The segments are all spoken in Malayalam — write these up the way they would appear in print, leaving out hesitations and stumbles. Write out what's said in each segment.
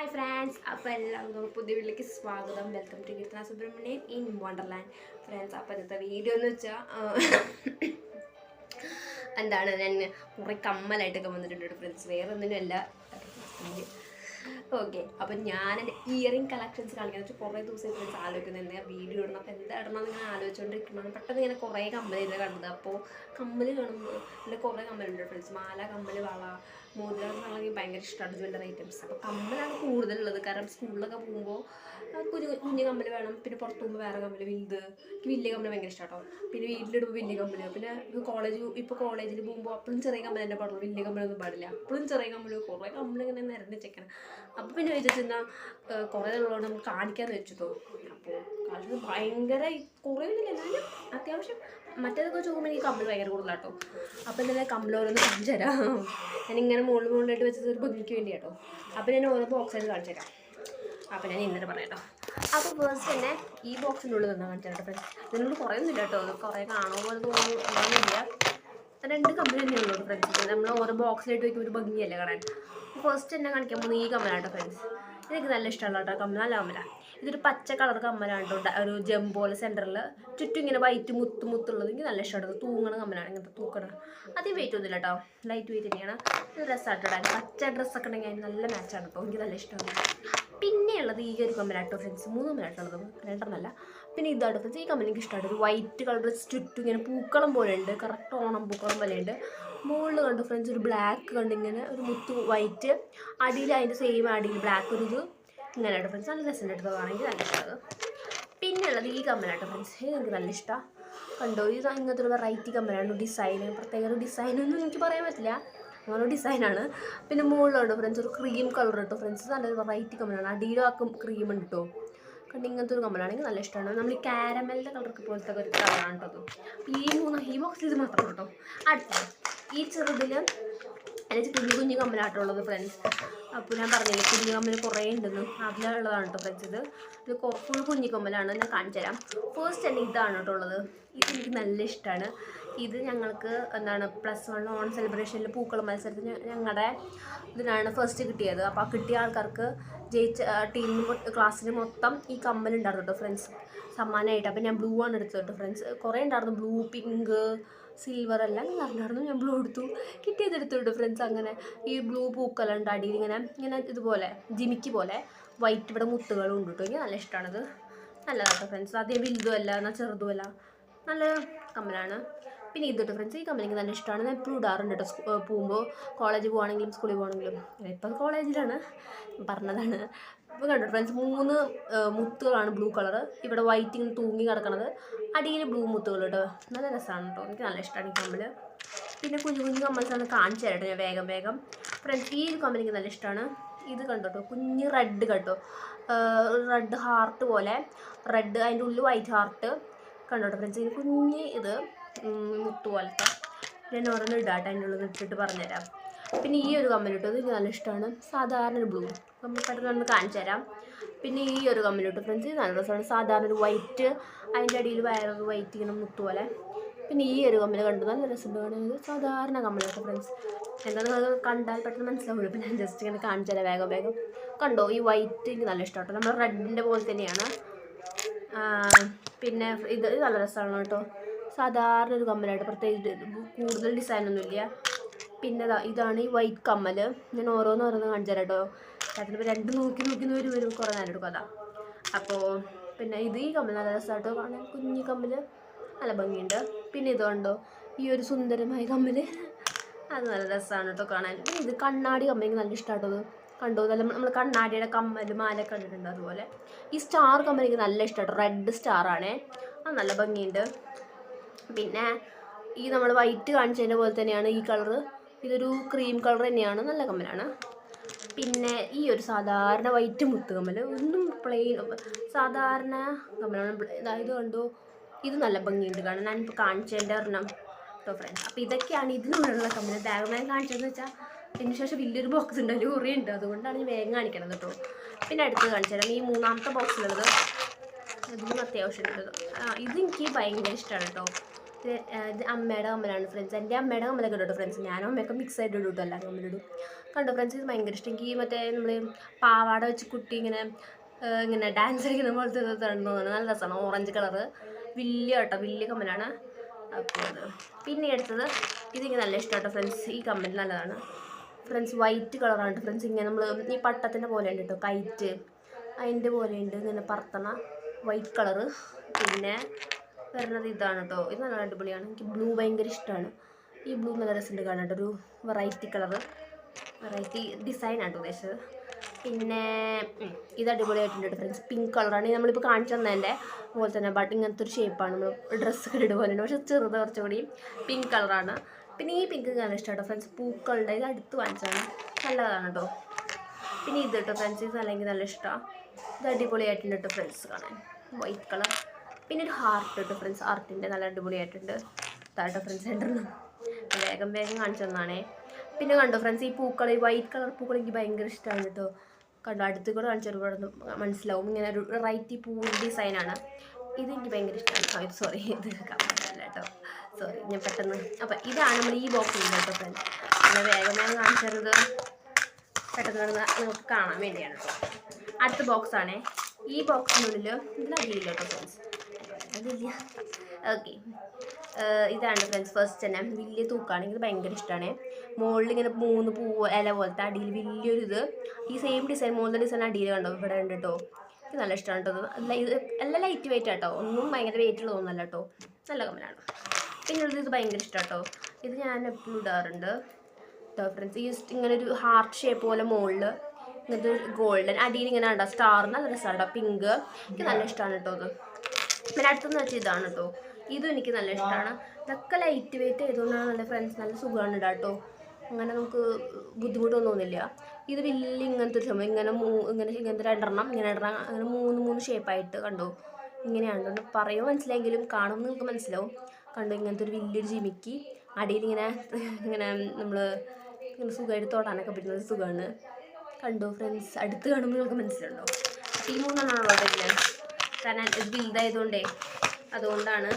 ഹായ് ഫ്രണ്ട്സ്, അപ്പോൾ എല്ലാവർക്കും പുതിയ വീട്ടിലേക്ക് സ്വാഗതം. Welcome to Keerthana Subramanian in wonderland. Friends, അപ്പോൾ ഇന്നത്തെ വീഡിയോ എന്ന് വെച്ചാൽ എന്താണ്, ഞാൻ കുറേ കമ്മലായിട്ടൊക്കെ വന്നിട്ടുണ്ട് ഫ്രണ്ട്സ്. വേറെ ഒന്നിനുമല്ല. ഓക്കെ, അപ്പം ഞാൻ എൻ്റെ ഇയറിംഗ് കളക്ഷൻസ് കാണിക്കുന്നത് വെച്ചാൽ കുറേ ദിവസം ഫ്രണ്ട്സ് ആലോചിക്കുന്നത് എന്താ വീഡിയോ ഇടണം, അപ്പോൾ എന്താ ഇടണം എന്ന് ഇങ്ങനെ ആലോചിച്ചുകൊണ്ടിരിക്കണം. പെട്ടെന്ന് ഇങ്ങനെ കുറേ കമ്മലിരുന്ന് കണ്ടത്. അപ്പോൾ കമ്മൽ കാണുമ്പോൾ എൻ്റെ കുറേ കമ്മലുണ്ട് ഫ്രണ്ട്സ്. മാല, കമ്മൽ, വള, മോതിരം എന്നുള്ളതെങ്കിൽ ഭയങ്കര ഇഷ്ടമാണ് ജ്വല്ലറി ഐറ്റംസ്. അപ്പോൾ കമ്മലാണ് കൂടുതലുള്ളത്. കാരണം സ്കൂളിലൊക്കെ പോകുമ്പോൾ കുഞ്ഞു കമ്മൽ വേണം. പിന്നെ പുറത്ത് പോകുമ്പോൾ വേറെ കമ്മൽ, വലുത്. എനിക്ക് വലിയ കമ്മൽ ഭയങ്കര ഇഷ്ടമാട്ടോ. പിന്നെ വീട്ടിലിടുമ്പോൾ വലിയ കമ്മൽ. പിന്നെ ഇപ്പോൾ കോളേജിൽ പോകുമ്പോൾ അപ്പോഴും ചെറിയ കമ്മൽ തന്നെ പാടുള്ളൂ, വലിയ കമ്മലൊന്നും പാടില്ല. അപ്പോഴും ചെറിയ കമ്മൽ, കുറേ കമ്മലിങ്ങനെ നിരന്ന് വെച്ചേക്കണം. അപ്പോൾ പിന്നെ വെച്ചിട്ടുണ്ടെന്നാൽ കുറേ ഉള്ളതുകൊണ്ട് നമുക്ക് കാണിക്കാമെന്ന് വെച്ചിട്ടോ. അപ്പോൾ കാണിച്ചത് ഭയങ്കര കുറേ ഒന്നുമില്ല, എന്നാലും അത്യാവശ്യം മറ്റേതൊക്കെ ചോദിക്കുമ്പോൾ എനിക്ക് കമ്മൽ ഭയങ്കര കൂടുതലാട്ടോ. അപ്പോൾ എന്തായാലും കമ്മലോരോന്ന് കാണിച്ചു തരാം. ഞാനിങ്ങനെ മുകളിലായിട്ട് വെച്ചത് ഒരു ഭംഗിക്ക് വേണ്ടി കേട്ടോ. അപ്പോൾ ഞാൻ ഓരോ ബോക്സായിട്ട് കാണിച്ചു തരാം. അപ്പോൾ ഞാൻ ഇന്നലെ പറയാം കേട്ടോ. അപ്പോൾ ഫസ്റ്റ് തന്നെ ഈ ബോക്സിൻ്റെ ഉള്ളിൽ തന്നെ കാണിച്ചു തരാം ഫ്രണ്ട്സ്. ഇതിനോട് കുറേ ഒന്നുമില്ല കേട്ടോ, കുറേ കാണുമോ പോലെ തോന്നുന്നില്ല. 2 കമ്മൽ തന്നെയുള്ളൂ ഫ്രണ്ട്സ്. നമ്മൾ ഓരോ ബോക്സിലായിട്ട് വയ്ക്കുമ്പോൾ ഒരു ഭംഗിയല്ലേ കാണാൻ. ഫസ്റ്റ് തന്നെ കാണിക്കാൻ പോകുന്നത് ഈ കമ്മലാട്ടോ ഫ്രണ്ട്സ്. എനിക്ക് നല്ല ഇഷ്ടമുള്ള കേട്ടോ കമ്മൽ, നല്ല കമ്മലാണ്. ഇതൊരു പച്ച കളർ കമ്മലാണ് കേട്ടോ. ഒരു ജം പോലെ സെൻറ്ററിൽ ചുറ്റും ഇങ്ങനെ വൈറ്റ് മുത്തുള്ളത് എനിക്ക് നല്ല ഇഷ്ടമാണ്. തൂങ്ങണ കമ്മലാണ്, ഇങ്ങനത്തെ തൂക്കണം. അധികം വെയിറ്റ് ഒന്നുമില്ല കേട്ടോ, ലൈറ്റ് വെയിറ്റ് തന്നെയാണ്. ഇത് ഡ്രസ്സായിട്ട് ഇടാൻ പച്ച ഡ്രസ്സൊക്കെ ഉണ്ടെങ്കിൽ അതിന് നല്ല മാച്ചാണ് കേട്ടോ, എനിക്ക് നല്ല ഇഷ്ടമാണ്. പിന്നെയുള്ളത് ഈ ഒരു കമ്മലാട്ടോ ഫ്രണ്ട്സ്. 3 കമ്മലായിട്ടുള്ളത്, 2 പിന്നെ ഇതാട്ടോ ഫ്രണ്ട്സ്. ഈ കമ്മൽ എനിക്ക് ഇഷ്ടമാണ്. ഒരു വൈറ്റ് കളർ ചുറ്റും ഇങ്ങനെ പൂക്കളം പോലെ ഉണ്ട്, കറക്റ്റ് ഓണം പൂക്കളം പോലെ ഉണ്ട്. മുകളിൽ കണ്ടു ഫ്രണ്ട്സ് ഒരു ബ്ലാക്ക് കണ്ട് ഇങ്ങനെ ഒരു മുത്ത് വൈറ്റ്, അടിയിൽ അതിൻ്റെ സെയിം അടിയിൽ ബ്ലാക്ക് ഒരു ഇത് ഇങ്ങനെ ആട്ടോ ഫ്രണ്ട്സ്. നല്ല രസം എടുത്തത് ആണെങ്കിൽ നല്ല ഇഷ്ടമാണ്. പിന്നെ ഉള്ളത് ഈ കമ്മലാട്ടോ ഫ്രണ്ട്സ്. ഇത് എനിക്ക് നല്ല ഇഷ്ടമാണ്. കണ്ടോ, ഇത് ഇങ്ങനത്തെ ഒരു വെറൈറ്റി കമ്മലാണ്. ഡിസൈന് പ്രത്യേക ഒരു ഡിസൈനൊന്നും എനിക്ക് പറയാൻ പറ്റില്ല, അങ്ങനെ ഡിസൈനാണ്. പിന്നെ മുകളിലുണ്ട് ഫ്രണ്ട്സ് ഒരു ക്രീം കളർ കേട്ടോ ഫ്രണ്ട്സ്. നല്ലൊരു വെറൈറ്റി കമ്മലാണ്. അടിയിലാക്കും ക്രീം ഉണ്ട് കേട്ടോ. കണ്ട് ഇങ്ങനത്തെ ഒരു കമ്മലാണെങ്കിൽ നല്ല ഇഷ്ടമാണ്. നമ്മൾ ഈ കാരമലിൻ്റെ കളറൊക്കെ പോലത്തെ ഒരു കളറാണ് കേട്ടോ. അപ്പോൾ ഈ ബോക്സിൽ ഇത് മാത്രം കേട്ടോ. അടുത്ത ഈ ചെറുതിൽ അതിൽ കുഞ്ഞു കമ്മലായിട്ടുള്ളത് ഫ്രണ്ട്സ്. അപ്പോൾ ഞാൻ പറഞ്ഞില്ലേ കുഞ്ഞു കമ്മൽ കുറേ ഉണ്ടെന്ന്, അതിലുള്ളതാണ് കേട്ടോ ഫ്രണ്ട്സ്. ഇത് ഫുൾ കുഞ്ഞു കമ്മലാണ്. ഞാൻ കാണിച്ചു തരാം. ഫസ്റ്റ് തന്നെ ഇതാണ് കേട്ടോ ഉള്ളത്. ഇത് എനിക്ക് നല്ല ഇഷ്ടമാണ്. ഇത് ഞങ്ങൾക്ക് എന്താണ് +1 ഓൺ സെലിബ്രേഷനിൽ പൂക്കളം മത്സരത്തിന് ഞങ്ങളുടെ ഇതിനാണ് ഫസ്റ്റ് കിട്ടിയത്. അപ്പോൾ ആ കിട്ടിയ ആൾക്കാർക്ക് ജയിച്ച ടീമിന് ക്ലാസ്സിന് മൊത്തം ഈ കമ്മലുണ്ടായിരുന്നു കേട്ടോ ഫ്രണ്ട്സ് സമ്മാനമായിട്ട്. അപ്പോൾ ഞാൻ ബ്ലൂ ആണ് എടുത്തത് കേട്ടോ ഫ്രണ്ട്സ്. കുറേ ഉണ്ടായിരുന്നു, ബ്ലൂ, പിങ്ക്, സിൽവർ എല്ലാം പറഞ്ഞായിരുന്നു. ഞാൻ ബ്ലൂ എടുത്തു, കിട്ടിയതെടുത്തു കേട്ടോ ഫ്രണ്ട്സ്. അങ്ങനെ ഈ ബ്ലൂ പൂക്കലുണ്ട് അടിയിൽ ഇങ്ങനെ ഇതുപോലെ ജിമിക്ക് പോലെ വൈറ്റ് ഇവിടെ മുത്തുകളും ഉണ്ട് കേട്ടോ. എനിക്ക് നല്ല ഇഷ്ടമാണത്. നല്ലതാട്ടോ ഫ്രണ്ട്സ്. അധികം വലുതുമല്ല എന്നാൽ ചെറുതുമല്ല, നല്ല കമ്മലാണ്. പിന്നെ ഇതിട്ട് ഫ്രണ്ട്സ് ഈ കമ്മലിക്ക് നല്ല ഇഷ്ടമാണ്. ഞാൻ എപ്പോഴും ഇടാറുണ്ട് കേട്ടോ. പോകുമ്പോൾ കോളേജിൽ പോകുകയാണെങ്കിലും സ്കൂളിൽ പോകുകയാണെങ്കിലും. ഇപ്പം കോളേജിലാണ് പറഞ്ഞതാണ്. ഇപ്പോൾ കണ്ടോ ഫ്രണ്ട്സ് 3 മുത്തുകളാണ് ബ്ലൂ കളർ. ഇവിടെ വൈറ്റ് ഇങ്ങനെ തൂങ്ങി കിടക്കണത്, അടിയിൽ ബ്ലൂ മുത്തുകൾ കേട്ടോ. നല്ല രസമാണ് കേട്ടോ, എനിക്ക് നല്ല ഇഷ്ടമാണ് ഈ കമ്മൽ. പിന്നെ കുഞ്ഞു കമ്മൽസാണ് കാണിച്ചു തരട്ടോ ഞാൻ വേഗം ഫ്രണ്ട്സ്. ഈ കമ്മലിക്ക് നല്ല ഇഷ്ടമാണ്. ഇത് കണ്ടോട്ടോ, കുഞ്ഞ് റെഡ് കേട്ടോ, റെഡ് ഹാർട്ട് പോലെ റെഡ്, അതിൻ്റെ ഉള്ളിൽ വൈറ്റ് ഹാർട്ട് കണ്ടോട്ടോ ഫ്രണ്ട്സ്. ഇതിന് കുഞ്ഞ് ഇത് മുത്തു പോലത്തെ. ഞാൻ ഓരോന്ന് ഇടാട്ടോ, അതിൻ്റെ ഉള്ളിൽ ഇട്ടിട്ട് പറഞ്ഞുതരാം. പിന്നെ ഈ ഒരു കമ്മലിട്ടോ, ഇത് എനിക്ക് നല്ല ഇഷ്ടമാണ്. സാധാരണ ഒരു ബ്ലൂ കമ്മൽ പെട്ടെന്ന് കാണിച്ചു തരാം. പിന്നെ ഈ ഒരു കമ്മലിട്ടോ ഫ്രണ്ട്സ്, ഇത് നല്ല രസമാണ്. സാധാരണ ഒരു വൈറ്റ്, അതിൻ്റെ അടിയിൽ വേറൊരു വൈറ്റ് ഇങ്ങനെ മുത്തു പോലെ. പിന്നെ ഈ ഒരു കമ്മൽ കണ്ടു, നല്ല രസമുണ്ട് കാണുന്നത്. സാധാരണ കമ്മലിട്ടോ ഫ്രണ്ട്സ്. എന്താ നിങ്ങൾ കണ്ടാൽ പെട്ടെന്ന് മനസ്സിലാവുള്ളൂ. പിന്നെ ഞാൻ ജസ്റ്റ് ഇങ്ങനെ കാണിച്ചു തരാം വേഗം. കണ്ടോ, ഈ വൈറ്റ് എനിക്ക് നല്ല ഇഷ്ടമാട്ടോ. നമ്മൾ റെഡിൻ്റെ പോലെ തന്നെയാണ്. പിന്നെ ഇത് നല്ല രസമാണ് കേട്ടോ. സാധാരണ ഒരു കമ്മലായിട്ട്, പ്രത്യേകിച്ച് കൂടുതൽ ഡിസൈനൊന്നുമില്ല. പിന്നെ ഇതാണ് ഈ വൈറ്റ് കമ്മൽ. ഞാൻ ഓരോന്ന് കാണിച്ചു തരാം കേട്ടോ. അതിനിപ്പോൾ 2 നോക്കി വരും കുറേ നേരം എടുക്കും. അതാ അപ്പോൾ പിന്നെ ഈ കമ്മൽ നല്ല രസമായിട്ടോ കാണാൻ. കുഞ്ഞു കമ്മൽ നല്ല ഭംഗിയുണ്ട്. പിന്നെ ഇതുണ്ടോ ഈ ഒരു സുന്ദരമായ കമ്മൽ, അത് നല്ല രസമാണ് കേട്ടോ കാണാൻ. പിന്നെ ഇത് കണ്ണാടി കമ്മൽ എനിക്ക് നല്ല ഇഷ്ടമായിട്ടോ. കണ്ടോ, നല്ല നമ്മൾ കണ്ണാടിയുടെ കമ്മൽ മാല കണ്ടിട്ടുണ്ട് അതുപോലെ. ഈ സ്റ്റാർ കമ്മൽ എനിക്ക് നല്ല ഇഷ്ടമായിട്ടോ, റെഡ് സ്റ്റാറാണേ, അത് നല്ല ഭംഗിയുണ്ട്. പിന്നെ ഈ നമ്മൾ വൈറ്റ് കാണിച്ചതിൻ്റെ പോലെ തന്നെയാണ് ഈ കളറ്. ഇതൊരു ക്രീം കളർ തന്നെയാണ്, നല്ല കമ്മലാണ്. പിന്നെ ഈ ഒരു സാധാരണ വൈറ്റ് മുത്ത് കമ്മൽ, ഒന്നും പ്ലെയിൻ സാധാരണ കമ്മലാണ്. ഇത് കണ്ടോ, ഇത് നല്ല ഭംഗിയുണ്ട് കാണാൻ. ഞാനിപ്പോൾ കാണിച്ചതിൻ്റെ ഒരെണ്ണം കേട്ടോ ഫ്രണ്ട്സ്. അപ്പോൾ ഇതൊക്കെയാണ് ഇതിനുള്ള കമ്മൽ. വേഗം കാണിച്ചതെന്ന് വെച്ചാൽ ഇതിന് ശേഷം വലിയൊരു ബോക്സ് ഉണ്ട്, അതിൽ കുറേ ഉണ്ട്, അതുകൊണ്ടാണ് ഞാൻ വേഗം കാണിക്കണത് കേട്ടോ. പിന്നെ അടുത്ത് കാണിച്ചു തരാം. ഈ 3ാമത്തെ ബോക്സിലുള്ളത് ഇതിനും അത്യാവശ്യം ഉള്ളത്. ഇതെനിക്ക് ഭയങ്കര ഇഷ്ടമാണ് കേട്ടോ. ഇത് അമ്മയുടെ കമ്മലാണ് ഫ്രണ്ട്സ്. എൻ്റെ അമ്മയുടെ കമ്മലൊക്കെ ഇടും കേട്ടോ ഫ്രണ്ട്സ്. ഞാനും അമ്മയൊക്കെ മിക്സ് ആയിട്ട് ഇടും കേട്ടോ, എല്ലാ കമ്മലിടും. കണ്ടോ ഫ്രണ്ട്സ്, ഇത് ഭയങ്കര ഇഷ്ടം. എനിക്ക് മറ്റേ നമ്മൾ പാവാട വെച്ച് കുട്ടി ഇങ്ങനെ ഡാൻസ് കളിക്കുന്ന പോലത്തെ തോന്നുന്നു. നല്ല രസമാണ്. ഓറഞ്ച് കളറ് വലിയ കേട്ടോ, വലിയ കമ്മലാണ്. അപ്പോൾ അത് പിന്നെ എടുത്തത് ഇതിങ്ങനെ നല്ല ഇഷ്ടം കേട്ടോ ഫ്രണ്ട്സ്. ഈ കമ്മൽ നല്ലതാണ് ഫ്രണ്ട്സ്. വൈറ്റ് കളറാണ് ഫ്രണ്ട്സ്. ഇങ്ങനെ നമ്മൾ ഈ പട്ടത്തിൻ്റെ പോലെ ഉണ്ട് കേട്ടോ, കൈറ്റ് അതിൻ്റെ പോലെ ഉണ്ട് ഇങ്ങനെ പറത്തണ വൈറ്റ് കളറ്. പിന്നെ വരുന്നത് ഇതാണ് കേട്ടോ, ഇത് നല്ല അടിപൊളിയാണ്. എനിക്ക് ബ്ലൂ ഭയങ്കര ഇഷ്ടമാണ്. ഈ ബ്ലൂ നല്ല രസമുണ്ട് കാണാൻ, ഒരു വെറൈറ്റി കളറ്, വെറൈറ്റി ഡിസൈനാണ് ഉദ്ദേശിച്ചത്. പിന്നെ ഇത് അടിപൊളിയായിട്ടുണ്ട് ഫ്രണ്ട്സ്. പിങ്ക് കളറാണ് നമ്മളിപ്പോൾ കാണിച്ചു തന്നതിൻ്റെ പോലെ തന്നെ, ബട്ട് ഇങ്ങനത്തെ ഒരു ഷേപ്പാണ്. നമ്മൾ ഡ്രസ്സ് ഇടുക പോലെ ഉണ്ട്, പക്ഷെ ചെറുത് കുറച്ചുകൂടി പിങ്ക് കളറാണ്. പിന്നെ ഈ പിങ്ക് നല്ല ഇഷ്ടമാണ് ഫ്രണ്ട്സ്. പൂക്കളുടെ ഇത് അടുത്ത് വാങ്ങിച്ചാണ്, നല്ലതാണ് കേട്ടോ. പിന്നെ ഇത് കേട്ടോ ഫ്രണ്ട്സ്, ഇത് അല്ലെങ്കിൽ നല്ല ഇഷ്ടമാണ്. ഇത് അടിപൊളിയായിട്ടുണ്ട് കേട്ടോ ഫ്രണ്ട്സ് കാണാൻ, വൈറ്റ് കളർ. പിന്നെ ഒരു ഹാർട്ട് കേട്ടോ ഫ്രണ്ട്സ്, ഹാർട്ടിൻ്റെ നല്ല അടിപൊളിയായിട്ടുണ്ട്. താട്ടോ ഫ്രണ്ട്സ് രണ്ടെണ്ണം വേഗം കാണിച്ചു തന്നാണേ. പിന്നെ കണ്ടോ ഫ്രണ്ട്സ്, ഈ പൂക്കൾ, ഈ വൈറ്റ് കളർ പൂക്കൾ എനിക്ക് ഭയങ്കര ഇഷ്ടമാണ് കേട്ടോ. കണ്ടോ, അടുത്ത് കൂടെ കാണിച്ചൊരു മനസ്സിലാവും. ഇങ്ങനെ ഒരു വെറൈറ്റി പൂവിൻ്റെ ഡിസൈനാണ്. ഇതെനിക്ക് ഭയങ്കര ഇഷ്ടമാണ്. സോറി, ഇത് കമ്മലല്ല കേട്ടോ, സോറി, ഞാൻ പെട്ടെന്ന്. അപ്പം ഇതാണ് നമ്മൾ ഈ ബോക്സിൽ കേട്ടോ ഫ്രണ്ട്സ്. അങ്ങനെ വേഗം കാണിച്ചു തരുന്നത് പെട്ടെന്ന് നമുക്ക് കാണാൻ വേണ്ടിയാണ് കേട്ടോ. അടുത്ത ബോക്സാണേ. ഈ ബോക്സിനുള്ളിൽ ഇതിലടിയില്ല കേട്ടോ ഫ്രണ്ട്സ്, അതില്ല. ഓക്കെ, ഇതാണ് ഫ്രണ്ട്സ്. ഫസ്റ്റ് തന്നെ വലിയ തൂക്കാണെങ്കിൽ ഭയങ്കര ഇഷ്ടമാണ്. മുകളിൽ ഇങ്ങനെ 3 പൂവ് ഇല പോലത്തെ, അടിയിൽ വലിയൊരു ഇത്, ഈ സെയിം ഡിസൈൻ, മുകളിലെ ഡിസൈൻ അടിയിൽ കണ്ടോ ഇവിടെ ഉണ്ട് കേട്ടോ. ഇത് നല്ല ഇഷ്ടമാണ് കേട്ടോ. ഇത് എല്ലാം ലൈറ്റ് വെയിറ്റ് ആട്ടോ, ഒന്നും ഭയങ്കര വെയിറ്റ് ഉള്ളതൊന്നുമല്ല കേട്ടോ, നല്ല കമ്മലാണ്. പിന്നെ ഇത് ഭയങ്കര ഇഷ്ടമാണ് കേട്ടോ. ഇത് ഞാൻ എപ്പോഴും ഇടാറുണ്ട് കേട്ടോ ഫ്രണ്ട്സ്. ഈ ഇങ്ങനെ ഒരു ഹാർട്ട് ഷേപ്പ് പോലെ മുകളിൽ ഇങ്ങനത്തെ ഗോൾഡൻ, അടിയിൽ ഇങ്ങനെ ഉണ്ടോ സ്റ്റാറിന് നല്ല രസമാണ് കേട്ടോ, പിങ്ക്. എനിക്ക് നല്ല ഇഷ്ടമാണ് കേട്ടോ ഇത്. പിന്നെ അടുത്തെന്ന് വെച്ചാൽ ഇതാണ് കേട്ടോ, ഇതും എനിക്ക് നല്ല ഇഷ്ടമാണ്. ഇതൊക്കെ ലൈറ്റ് വെയിറ്റ് ചെയ്തുകൊണ്ടാണ് നല്ല ഫ്രണ്ട്സ്, നല്ല സുഖമാണ് ഇടാം കേട്ടോ. അങ്ങനെ നമുക്ക് ബുദ്ധിമുട്ടൊന്നും തോന്നില്ല. ഇത് വലിയ ഇങ്ങനത്തെ ഒരു സമയം ഇങ്ങനത്തെ രണ്ടെണ്ണം ഇങ്ങനെ ഇടണം, അങ്ങനെ 3 ഷേപ്പായിട്ട് കണ്ടോ. ഇങ്ങനെയാണ് പറയുമ്പോൾ മനസ്സിലായെങ്കിലും കാണുമ്പോൾ നിങ്ങൾക്ക് മനസ്സിലാവും. കണ്ടോ, ഇങ്ങനത്തെ ഒരു വലിയൊരു ജിമിക്ക്, അടിയിൽ ഇങ്ങനെ നമ്മൾ ഇങ്ങനെ സുഖമായിട്ട് തൊടാനൊക്കെ പറ്റുന്നത് സുഖമാണ്. കണ്ടോ ഫ്രണ്ട്സ്, അടുത്ത് കാണുമ്പോൾ നമുക്ക് മനസ്സിലുണ്ടോ. ഈ 3 വരുന്നത്, കാരണം ഇത് വലുതായതുകൊണ്ടേ, അതുകൊണ്ടാണ്.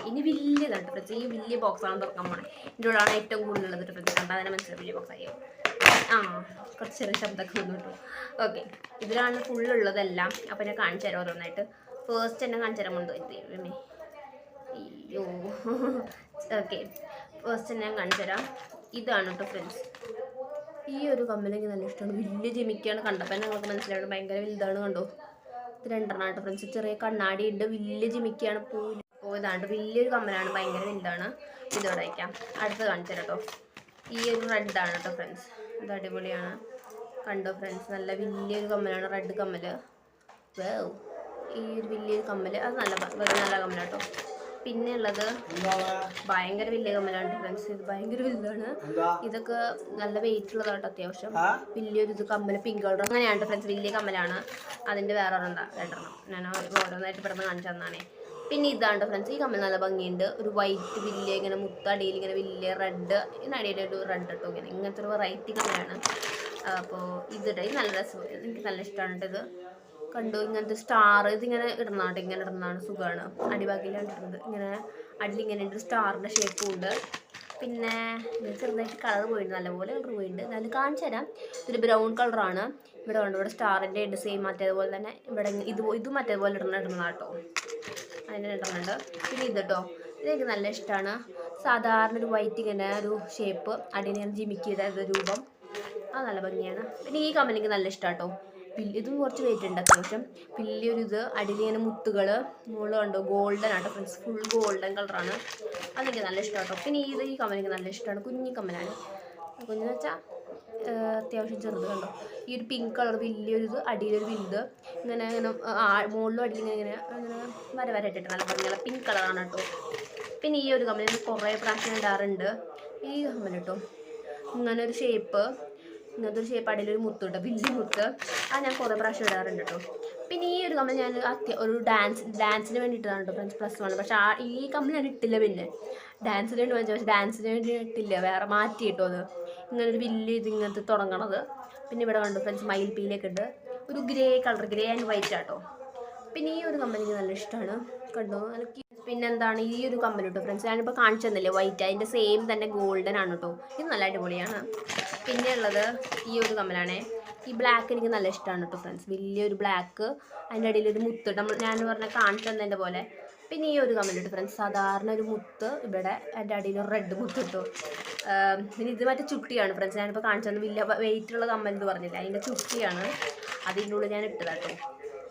ഇനി വലിയതാണ് ഫ്രണ്ട്സ്. ഈ വലിയ ബോക്സാണ് തുറക്കാൻ പോണേ. ഇതിൻ്റെ ഉള്ളതാണ് ഏറ്റവും കൂടുതലുള്ളത് ഫ്രണ്ട്സ്. കണ്ടാൽ തന്നെ മനസ്സിലാവും വലിയ ബോക്സായി. കുറച്ച് ചെറിയ ശബ്ദമൊക്കെ വന്നു കേട്ടോ. ഓക്കെ, ഇതിലാണ് ഫുള്ളുള്ളതെല്ലാം. അപ്പോൾ ഞാൻ കാണിച്ചു തരാം ഓരോന്നായിട്ട്. ഫസ്റ്റ് തന്നെ കാണിച്ചു തരാൻ കൊണ്ടു ദൈവമേ, അയ്യോ. ഓക്കെ, ഫസ്റ്റ് തന്നെ ഞാൻ കാണിച്ചു തരാം. ഇതാണ് കേട്ടോ ഫ്രണ്ട്സ്. ഈ ഒരു കമ്മലെങ്കിൽ നല്ല ഇഷ്ടമാണ്. വലിയ ജിമിക്കാണ്, കണ്ടപ്പോൾ ഞങ്ങൾക്ക് മനസ്സിലാവും ഭയങ്കര വലുതാണ്. കണ്ടോ, ഇത് 2 കേട്ടോ ഫ്രണ്ട്സ്. ചെറിയ കണ്ണാടി ഉണ്ട്, വലിയ ജിമിക്കാണ്. ഇതാണ്ട് വലിയൊരു കമ്മലാണ്, ഭയങ്കര വലുതാണ്. ഇതോടെ വയ്ക്കാം. അടുത്ത് കാണിച്ചു തരാം കേട്ടോ. ഈ ഒരു റെഡാണ് കേട്ടോ ഫ്രണ്ട്സ്, ഇത് അടിപൊളിയാണ്. കണ്ടോ ഫ്രണ്ട്സ്, നല്ല വലിയൊരു കമ്മലാണ്, റെഡ് കമ്മൽ. ഈ ഒരു വലിയൊരു കമ്മൽ, അത് നല്ല കമ്മലാണ് കേട്ടോ. പിന്നെ ഉള്ളത് ഭയങ്കര വലിയ കമ്മലാണ് ഫ്രണ്ട്സ്. ഇത് ഭയങ്കര വലുതാണ്. ഇതൊക്കെ നല്ല വെയിറ്റ് ഉള്ളതാട്ടോ, അത്യാവശ്യം വലിയൊരു ഇത് കമ്മൽ, പിങ്ക് കളർ. അങ്ങനെയാണ് ഫ്രണ്ട്സ്, വലിയ കമ്മലാണ്. അതിൻ്റെ വേറെ രണ്ടെണ്ണം ഞാൻ ഓരോന്നായിട്ട് പെട്ടെന്ന് കാണിച്ചു തന്നാണേ. പിന്നെ ഇതാണ്ട് ഫ്രണ്ട്സ്, ഈ കമ്മൽ നല്ല ഭംഗിയുണ്ട്. ഒരു വൈറ്റ് വലിയ ഇങ്ങനെ മുത്തടിയിൽ ഇങ്ങനെ വലിയ റെഡ്, ഇതിനടിയിൽ ഒരു റെഡ് കേട്ടോ. ഇങ്ങനത്തെ ഒരു വെറൈറ്റി കമ്മലാണ്. അപ്പോൾ ഇത് നല്ല രസം, എനിക്ക് നല്ല ഇഷ്ടമാണ് ഇത്. കണ്ടു, ഇങ്ങനത്തെ സ്റ്റാർ, ഇതിങ്ങനെ ഇടുന്നതാണ്, ഇങ്ങനെ ഇടുന്നതാണ്, സുഖമാണ്. അടിഭാഗിലാണ് ഇടുന്നത്. ഇങ്ങനെ അടിയിൽ ഇങ്ങനെ ഉണ്ട്, സ്റ്റാറിൻ്റെ ഷേപ്പും ഉണ്ട്. പിന്നെ ചെറുതായിട്ട് കളർ പോയിട്ടുണ്ട്, നല്ലപോലെ കളർ പോയിട്ടുണ്ട്. എന്നാലും കാണിച്ചു തരാം. ഇതൊരു ബ്രൗൺ കളറാണ്. ഇവിടെ ഉണ്ട്, ഇവിടെ സ്റ്റാറിൻ്റെ ഉണ്ട്, സെയിം മറ്റേതുപോലെ തന്നെ. ഇവിടെ ഇതും മറ്റേതുപോലെ ഇടുന്നതാട്ടോ, അതിൻ്റെ ഇടുന്നുണ്ട്. പിന്നെ ഇത് കേട്ടോ, ഇതെനിക്ക് നല്ല ഇഷ്ടമാണ്. സാധാരണ ഒരു വൈറ്റ് ഇങ്ങനെ ഒരു ഷേപ്പ്, അടിയിൽ ഇങ്ങനെ ജിമിക്ക് ചെയ്ത രൂപം, അത് നല്ല ഭംഗിയാണ്. പിന്നെ ഈ കമ്മൽ എനിക്ക് നല്ല ഇഷ്ടമാണ് കേട്ടോ. ഇതും കുറച്ച് വെയിറ്റ് ഉണ്ട് അത്യാവശ്യം. വലിയൊരു ഇത്, അടിയിൽ ഇങ്ങനെ മുത്തുകൾ, മുകളിൽ കണ്ടോ ഗോൾഡൻ ആട്ടോ ഫ്രണ്ട്സ്, ഫുൾ ഗോൾഡൻ കളറാണ്. അതെനിക്ക് നല്ല ഇഷ്ടമാണ് കേട്ടോ. പിന്നെ ഈ കമ്മൽ എനിക്ക് നല്ല ഇഷ്ടമാണ്. കുഞ്ഞി കമ്മലാണ്, കുഞ്ഞെന്ന് വെച്ചാൽ അത്യാവശ്യം ചെറുത്. കണ്ടോ, ഈ ഒരു പിങ്ക് കളർ വലിയൊരു ഇത്, അടിയിലൊരു വലുത്, ഇങ്ങനെ മുകളിലും അടിയിൽ ഇങ്ങനെ വരയിട്ടിട്ട് നല്ല ഭംഗിയുള്ള പിങ്ക് കളറാണ് കേട്ടോ. പിന്നെ ഈ ഒരു കമ്മൽ കുറേ പ്രാവശ്യം ഇടാറുണ്ട്. ഈ കമ്മൽ കേട്ടോ, ഇങ്ങനെ ഒരു ഷേപ്പ്, ഇങ്ങനത്തെ ഒരു ഷേപ്പ്, അടിയിലൊരു മുത്ത് കേട്ടോ, വലിയ മുത്ത്. അത് ഞാൻ കുറേ പ്രാവശ്യം ഇടാറുണ്ട് കേട്ടോ. പിന്നെ ഈ ഒരു കമ്മൽ ഞാൻ ഒരു ഡാൻസിന് വേണ്ടിയിട്ടാണ് കേട്ടോ ഫ്രണ്ട്സ്, +1. പക്ഷേ ഈ കമ്മൽ ഞാൻ ഇട്ടില്ല. പിന്നെ ഡാൻസിന് വേണ്ടി വാങ്ങിച്ചു, പക്ഷേ ഡാൻസിന് വേണ്ടി ഇട്ടില്ല, വേറെ മാറ്റി കിട്ടും. അത് ഇങ്ങനെ ഒരു വലിയ ഇത് ഇങ്ങനത്തെ തുടങ്ങണത്. പിന്നെ ഇവിടെ കണ്ടു ഫ്രണ്ട്സ്, മയിൽപ്പീലൊക്കെ ഉണ്ട്, ഒരു grey colour, grey and white ആട്ടോ. പിന്നെ ഈ ഒരു കമ്മൽ എനിക്ക് നല്ല ഇഷ്ടമാണ്. കണ്ടോ, പിന്നെ എന്താണ് ഈ ഒരു കമ്മൽ കേട്ടോ ഫ്രണ്ട്സ്, ഞാനിപ്പോൾ കാണിച്ചു തന്നില്ലേ വൈറ്റ്, അതിൻ്റെ സെയിം തന്നെ ഗോൾഡൻ ആണ് കേട്ടോ. ഇത് നല്ല അടിപൊളിയാണ്. പിന്നെ ഉള്ളത് ഈ ഒരു കമ്മലാണേ. ഈ ബ്ലാക്ക് എനിക്ക് നല്ല ഇഷ്ടമാണ് കേട്ടോ ഫ്രണ്ട്സ്. വലിയൊരു ബ്ലാക്ക്, അതിൻ്റെ അടിയിൽ ഒരു മുത്ത്, ഞാൻ പറഞ്ഞ കാണിച്ചു തന്നതിൻ്റെ പോലെ. പിന്നെ ഈ ഒരു കമ്മലുണ്ട് ഫ്രണ്ട്സ്, സാധാരണ ഒരു മുത്ത് ഇവിടെ, അതിൻ്റെ അടിയിൽ ഒരു റെഡ് മുത്ത് കിട്ടും. പിന്നെ ഇത് മറ്റേ ചുട്ടിയാണ് ഫ്രണ്ട്സ്, ഞാനിപ്പോൾ കാണിച്ചു തന്നെ വലിയ വെയിറ്റുള്ള കമ്മൽ എന്ന് പറഞ്ഞില്ല, അതിൻ്റെ ചുട്ടിയാണ്, അതിൻ്റെ ഉള്ളിൽ ഞാൻ ഇട്ടതാട്ടോ.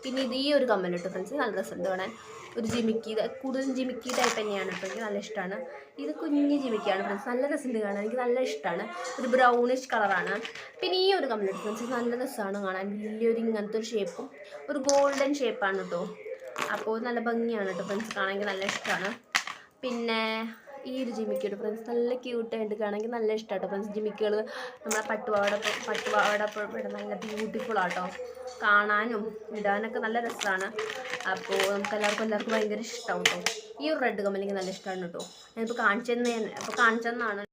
പിന്നെ ഇത് ഈ ഒരു കമ്മൽ ഇട്ടു ഫ്രണ്ട്സ്, നല്ല രസമുണ്ട് കാണാൻ. ഒരു ജിമിക്കി, കൂടുതലും ജിമിക്കി ടൈപ്പ് തന്നെയാണ് കേട്ടോ, എനിക്ക് നല്ല ഇഷ്ടമാണ്. ഇത് കുഞ്ഞ് ജിമിക്കിയാണ് ഫ്രണ്ട്സ്, നല്ല രസമുണ്ട് കാണാൻ, എനിക്ക് നല്ല ഇഷ്ടമാണ്. ഒരു ബ്രൗണിഷ് കളറാണ്. പിന്നെ ഈ ഒരു കമ്മൽ ഇട്ടു ഫ്രണ്ട്സ്, നല്ല രസമാണ് കാണാൻ, വലിയൊരു ഇങ്ങനത്തെ ഒരു ഷേപ്പും ഒരു ഗോൾഡൻ ഷേപ്പാണ് കേട്ടോ. അപ്പോൾ നല്ല ഭംഗിയാണ് കേട്ടോ ഫ്രണ്ട്സ്, കാണാമെങ്കിൽ നല്ല ഇഷ്ടമാണ്. പിന്നെ ഈ ഒരു ജിമിക്കിയുടെ ഫ്രണ്ട്സ് നല്ല ക്യൂട്ടായിട്ട് കാണാമെങ്കിൽ നല്ല ഇഷ്ടമാട്ടോ ഫ്രണ്ട്സ്. ജിമിക്കുകൾ നമ്മളെ പട്ടുപാവാട നല്ല ബ്യൂട്ടിഫുൾ ആട്ടോ, കാണാനും ഇടാനൊക്കെ നല്ല രസമാണ്. അപ്പോൾ നമുക്ക് എല്ലാവർക്കും ഭയങ്കര ഇഷ്ടമാവും കേട്ടോ. ഈ ഒരു റെഡ് കമ്മൽ എനിക്ക് നല്ല ഇഷ്ടമാണ് കേട്ടോ. ഞാനിപ്പോൾ കാണിച്ചെന്നാണ്